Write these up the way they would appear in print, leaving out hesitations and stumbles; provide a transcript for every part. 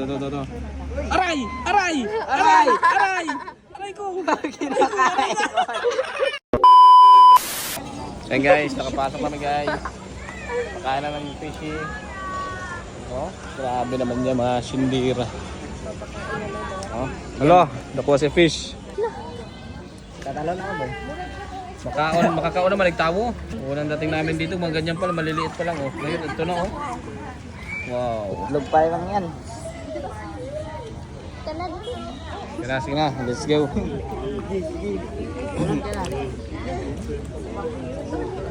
Ito. Aray! Aray! Aray! Aray! Aray ko! Kinakain. Ayan guys, nakapasok kami guys. Pakain na ng fishy. Oh, grabe naman yan mga sindira. Oh, hello, nakuha si fish. Tatalo na ba? Makakaon na maligtawo. Unang dating namin dito, mga ganyan pala, maliliit pa lang oh. Ngayon, ito na oh. Wow. Itlog pa lang yan. Sige na, let's go.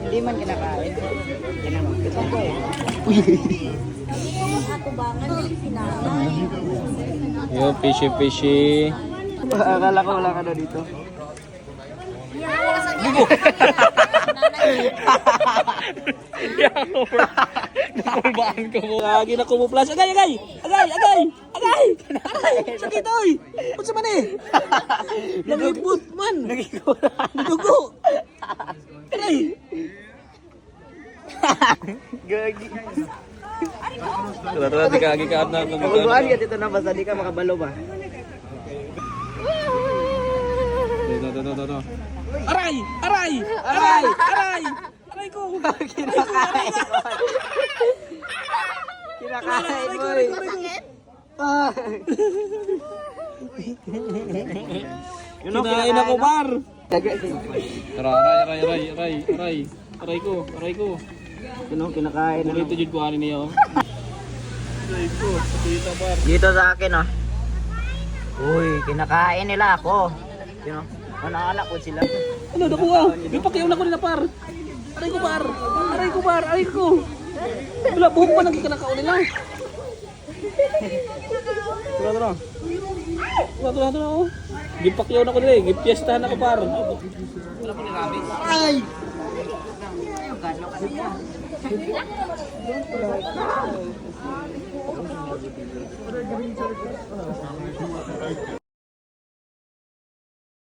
Hindi man kinakain. Ito ko eh. Yo, fishy. Akala ko wala ka na dito. Nakulbaan ko mo. Lagi na kumuplas. Agay! Sakit oy! Ba't sa man eh? Nangipot man! Nagugo! Agay! Gagi. Tara, di ka agikaat na. Kabuluan ka dito na basta di ka makabalo ba? Ito. Aray! Aray! Aray! Aray! Aray ko! Kinakain. Kinakain mo eh. Kinain ako, par! Dagat eh. Tara, aray ko. Kinakain na. Dito jud ko ani niya oh. Aray ko, dito par. Dito sa akin oh. Uy, kinakain nila ako. You know, anak ko sila. Ano nakuha? May pakiyaw na ko nila par. Aray ko. Wala buhok pa nang kikanakaon nila. Tara. Oh. Gipakyaw na ko nila eh. Gipiestahan ako par. Ay!